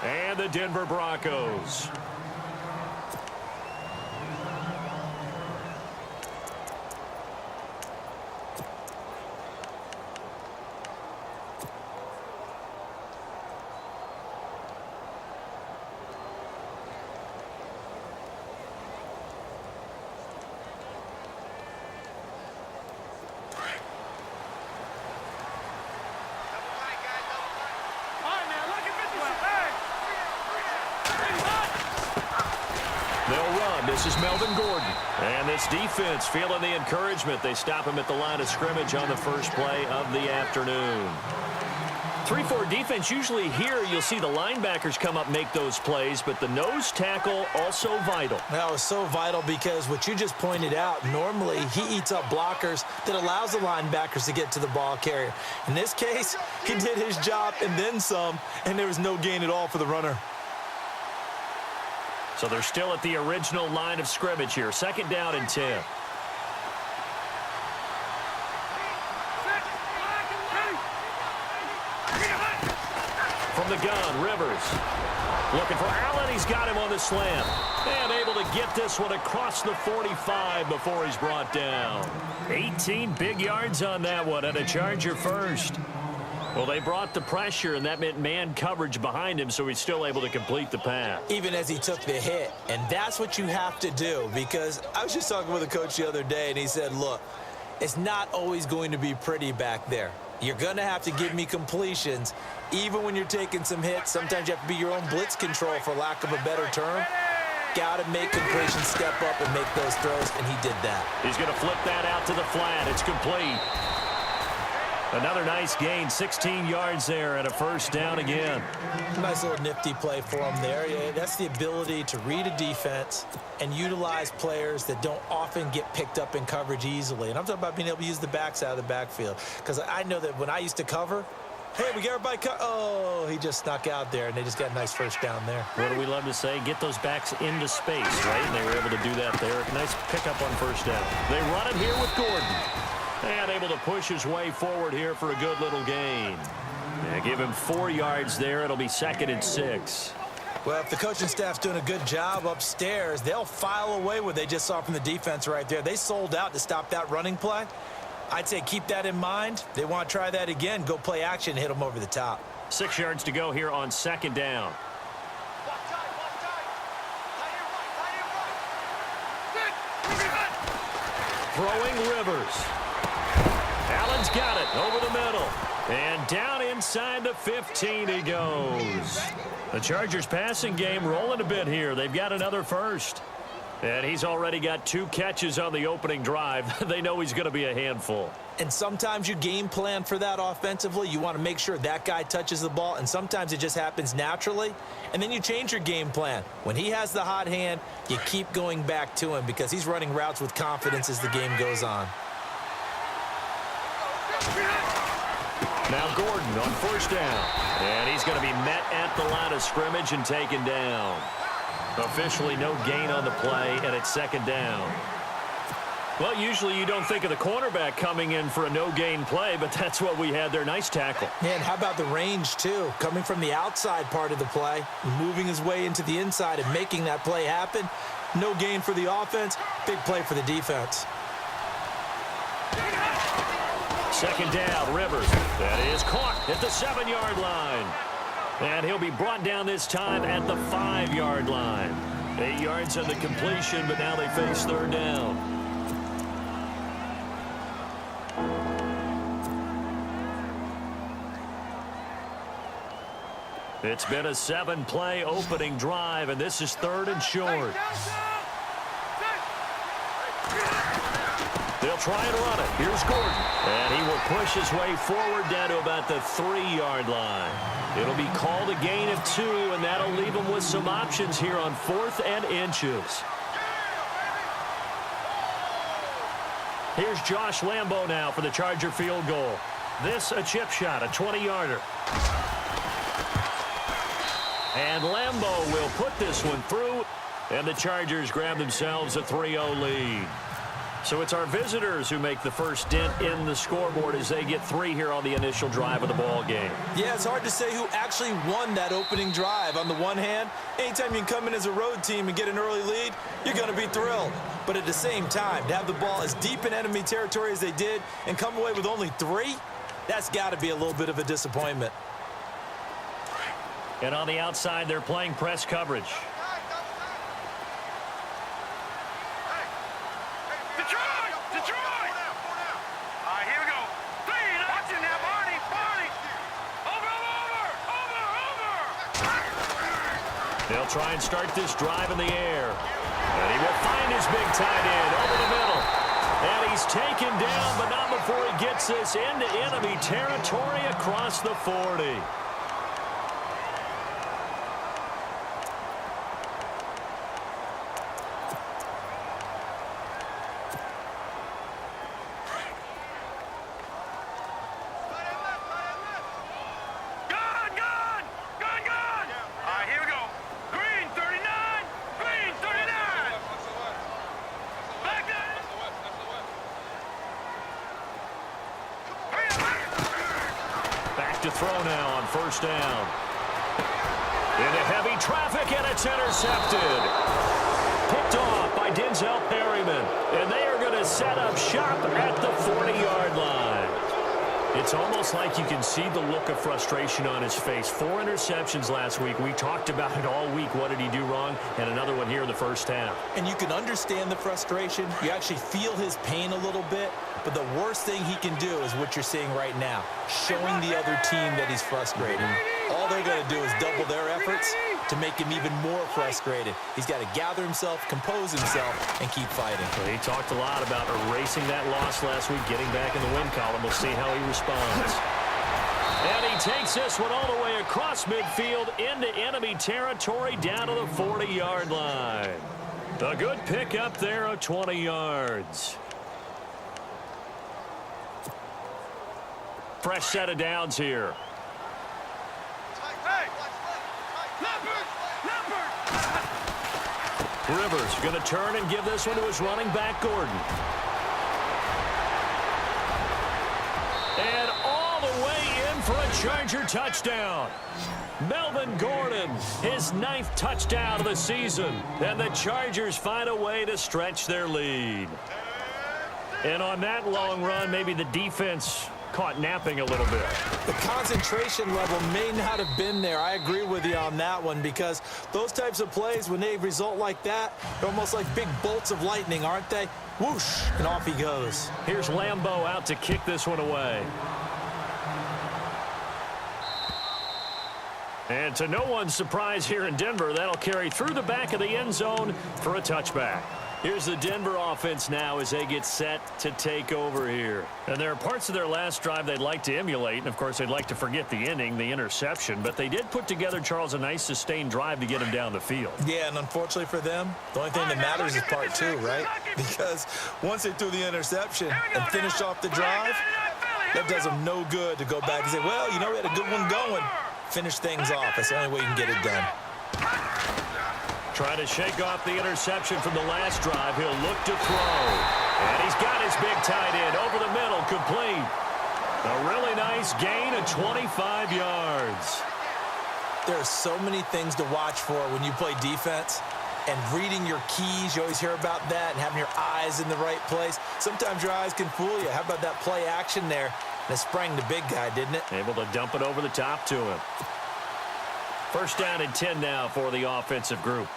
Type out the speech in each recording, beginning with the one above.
and the Denver Broncos. They'll run. This is Melvin Gordon. And this defense feeling the encouragement. They stop him at the line of scrimmage on the first play of the afternoon. 3-4 defense, usually here you'll see the linebackers come up make those plays, but the nose tackle also vital. That was so vital because what you just pointed out, normally he eats up blockers that allows the linebackers to get to the ball carrier. In this case, he did his job and then some, and there was no gain at all for the runner. So they're still at the original line of scrimmage here. 2nd down and 10. From the gun, Rivers. Looking for Allen. He's got him on the slant. And able to get this one across the 45 before he's brought down. 18 big yards on that one, and a Charger first. Well, they brought the pressure, and that meant man coverage behind him, so he's still able to complete the pass. Even as he took the hit, and that's what you have to do, because I was just talking with a coach the other day, and he said, look, it's not always going to be pretty back there. You're going to have to give me completions, even when you're taking some hits. Sometimes you have to be your own blitz control, for lack of a better term. Got to make completions step up and make those throws, and he did that. He's going to flip that out to the flat. It's complete. Another nice gain, 16 yards there, and a first down again. Nice little nifty play for him there. Yeah, that's the ability to read a defense and utilize players that don't often get picked up in coverage easily. And I'm talking about being able to use the backs out of the backfield. Because I know that when I used to cover, hey, we got everybody oh, he just snuck out there, and they just got a nice first down there. What do we love to say? Get those backs into space, right? And they were able to do that there. Nice pickup on first down. They run it here with Gordon. And able to push his way forward here for a good little gain. Yeah, give him 4 yards there. It'll be 2nd and 6. Well, if the coaching staff's doing a good job upstairs, they'll file away what they just saw from the defense right there. They sold out to stop that running play. I'd say keep that in mind. They want to try that again. Go play action and hit them over the top. 6 yards to go here on 2nd down. Throwing Rivers. Allen's got it over the middle. And down inside the 15 he goes. The Chargers passing game rolling a bit here. They've got another first. And he's already got 2 catches on the opening drive. They know he's going to be a handful. And sometimes you game plan for that offensively. You want to make sure that guy touches the ball, and sometimes it just happens naturally. And then you change your game plan. When he has the hot hand, you keep going back to him because he's running routes with confidence as the game goes on. Now Gordon on first down. And he's going to be met at the line of scrimmage and taken down. Officially no gain on the play, and it's 2nd down. Well, usually you don't think of the cornerback coming in for a no-gain play, but that's what we had there. Nice tackle. Yeah, and how about the range, too? Coming from the outside part of the play, moving his way into the inside and making that play happen. No gain for the offense, big play for the defense. 2nd down, Rivers. That is caught at the 7-yard line. And he'll be brought down this time at the 5-yard line. 8 yards on the completion, but now they face 3rd down. It's been a 7-play opening drive, and this is 3rd and short. They'll try and run it. Here's Gordon. And he will push his way forward down to about the 3-yard line. It'll be called a gain of 2, and that'll leave him with some options here on 4th and inches. Here's Josh Lambo now for the Charger field goal. This a chip shot, a 20-yarder. And Lambo will put this one through, and the Chargers grab themselves a 3-0 lead. So it's our visitors who make the first dent in the scoreboard as they get 3 here on the initial drive of the ball game. Yeah, it's hard to say who actually won that opening drive. On the one hand, anytime you can come in as a road team and get an early lead, you're going to be thrilled. But at the same time, to have the ball as deep in enemy territory as they did and come away with only 3, that's got to be a little bit of a disappointment. And on the outside, they're playing press coverage. They'll try and start this drive in the air. And he will find his big tight end over the middle. And he's taken down, but not before he gets this into enemy territory across the 40. To throw now on first down. Into heavy traffic, and it's intercepted. Picked off by Denzel Perryman. And they are going to set up shop at the 40-yard line. It's almost like you can see the look of frustration on his face. 4 interceptions last week. We talked about it all week. What did he do wrong? And another one here in the first half. And you can understand the frustration. You actually feel his pain a little bit. But the worst thing he can do is what you're seeing right now, showing the other team that he's frustrated. All they're going to do is double their efforts to make him even more frustrated. He's got to gather himself, compose himself, and keep fighting. Well, he talked a lot about erasing that loss last week, getting back in the win column. We'll see how he responds. And he takes this one all the way across midfield into enemy territory down to the 40-yard line. A good pick up there of 20 yards. Fresh set of downs here. Rivers going to turn and give this one to his running back, Gordon. And all the way in for a Charger touchdown. Melvin Gordon, his 9th touchdown of the season. And the Chargers find a way to stretch their lead. And on that long run, maybe the defense caught napping a little bit. The concentration level may not have been there. I agree with you on that one, because those types of plays, when they result like that, they're almost like big bolts of lightning, aren't they? Whoosh, and off he goes. Here's Lambeau out to kick this one away. And to no one's surprise here in Denver, that'll carry through the back of the end zone for a touchback. Here's the Denver offense now as they get set to take over here. And there are parts of their last drive they'd like to emulate. And, of course, they'd like to forget the ending, the interception. But they did put together, Charles, a nice sustained drive to get him down the field. Yeah, and unfortunately for them, the only thing that matters is part 2, right? Because once they threw the interception and finished off the drive, that does them no good to go back and say, well, you know, we had a good one going. Finish things off. That's the only way you can get it done. Trying to shake off the interception from the last drive. He'll look to throw. And he's got his big tight end over the middle, complete. A really nice gain of 25 yards. There are so many things to watch for when you play defense. And reading your keys, you always hear about that, and having your eyes in the right place. Sometimes your eyes can fool you. How about that play action there? That sprang the big guy, didn't it? Able to dump it over the top to him. First down and 10 now for the offensive group.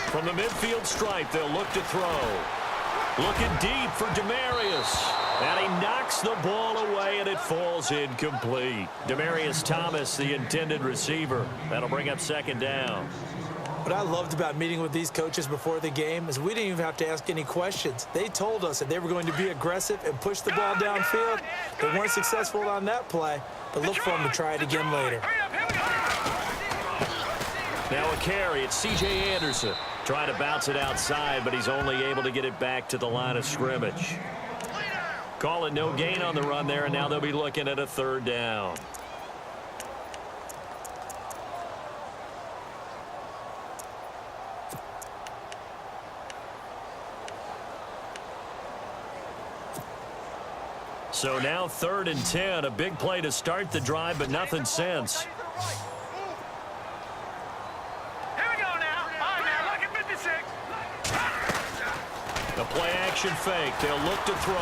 From the midfield stripe, they'll look to throw. Looking deep for Demaryius. And he knocks the ball away, and it falls incomplete. Demaryius Thomas, the intended receiver. That'll bring up second down. What I loved about meeting with these coaches before the game is we didn't even have to ask any questions. They told us that they were going to be aggressive and push the ball downfield. They weren't successful on that play, but look for them to try it again later. Now a carry. It's C.J. Anderson. Trying to bounce it outside, but he's only able to get it back to the line of scrimmage. Call it no gain on the run there, and now they'll be looking at a third down. So now 3rd and 10. A big play to start the drive, but nothing since. Here we go now. All right, now, look at 56. The play-action fake. They'll look to throw.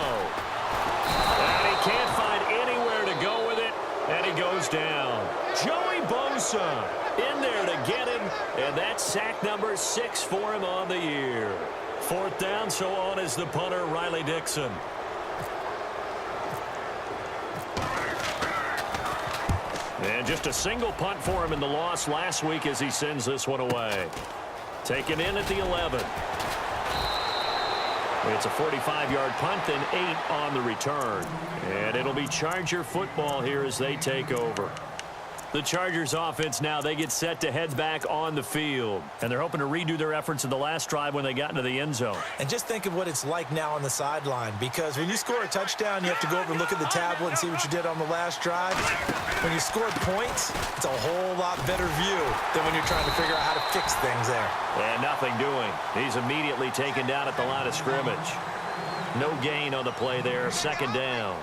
And he can't find anywhere to go with it, and he goes down. Joey Bosa in there to get him, and that's sack number 6 for him on the year. 4th down, so on is the punter, Riley Dixon. And just a single punt for him in the loss last week as he sends this one away. Taken in at the 11. It's a 45-yard punt, then 8 on the return. And it'll be Charger football here as they take over. The Chargers offense now, they get set to head back on the field. And they're hoping to redo their efforts in the last drive when they got into the end zone. And just think of what it's like now on the sideline, because when you score a touchdown, you have to go over and look at the tablet and see what you did on the last drive. When you scored points, it's a whole lot better view than when you're trying to figure out how to fix things there. And nothing doing. He's immediately taken down at the line of scrimmage. No gain on the play there, 2nd down.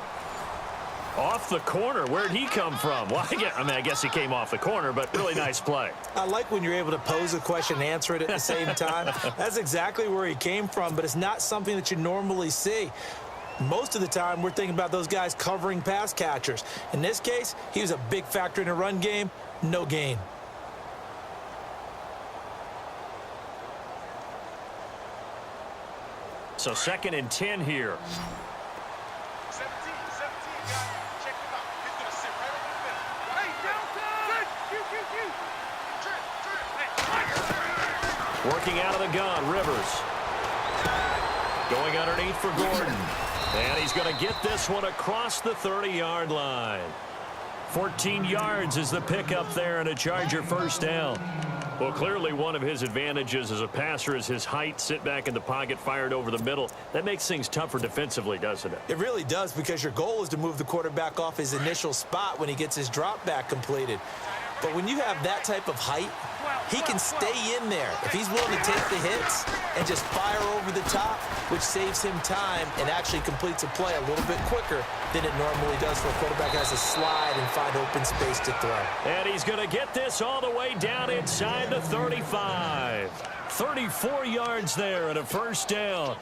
Off the corner. Where'd he come from? Well, I guess he came off the corner, but really nice play. I like when you're able to pose a question and answer it at the same time. That's exactly where he came from, but it's not something that you normally see. Most of the time, we're thinking about those guys covering pass catchers. In this case, he was a big factor in the run game. No gain. So 2nd and 10 here. 17, guys. Check him out. He's going to sit right over the middle. Hey, down, Working out of the gun, Rivers. Going underneath for Gordon. And he's going to get this one across the 30-yard line. 14 yards is the pickup there and a Charger 1st down. Well, clearly one of his advantages as a passer is his height, sit back in the pocket, fired over the middle. That makes things tougher defensively, doesn't it? It really does, because your goal is to move the quarterback off his initial spot when he gets his drop back completed. But when you have that type of height, he can stay in there if he's willing to take the hits and just fire over the top, which saves him time and actually completes a play a little bit quicker than it normally does for a quarterback who has to slide and find open space to throw. And he's going to get this all the way down inside the 35. 34 yards there and a 1st down.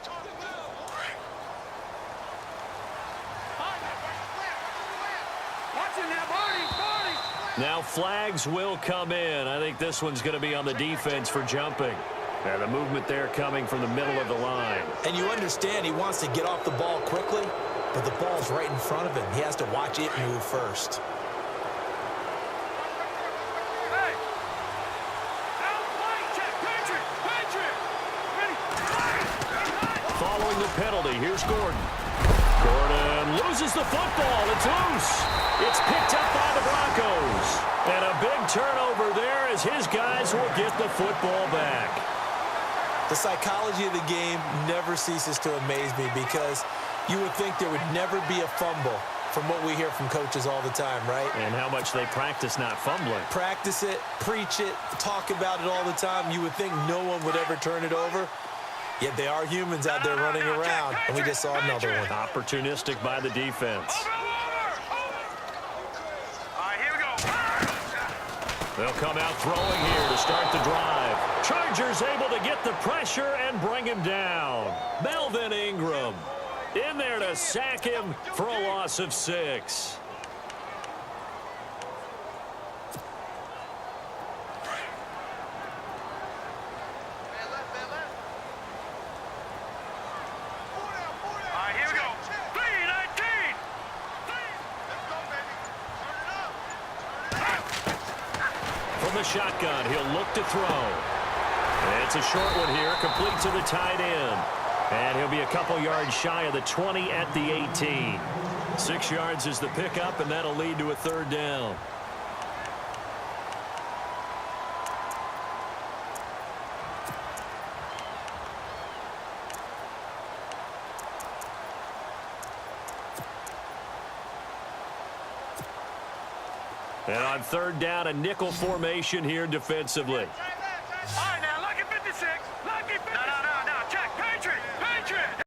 Now flags will come in. I think this one's going to be on the defense for jumping. And the movement there coming from the middle of the line. And you understand he wants to get off the ball quickly, but the ball's right in front of him. He has to watch it move first. Following the penalty, here's Gordon. Gordon loses the football. It's loose. It's picked up by the Broncos. And a big turnover there as his guys will get the football back. The psychology of the game never ceases to amaze me, because you would think there would never be a fumble from what we hear from coaches all the time, right? And how much they practice not fumbling. Practice it, preach it, talk about it all the time. You would think no one would ever turn it over. Yet they are humans out there running around, and we just saw another one. Opportunistic by the defense. They'll come out throwing here to start the drive. Chargers able to get the pressure and bring him down. Melvin Ingram in there to sack him for a loss of 6. Shotgun, he'll look to throw. And it's a short one here, complete to the tight end. And he'll be a couple yards shy of the 20 at the 18. 6 yards is the pickup, and that'll lead to a 3rd down. And on 3rd down, a nickel formation here defensively.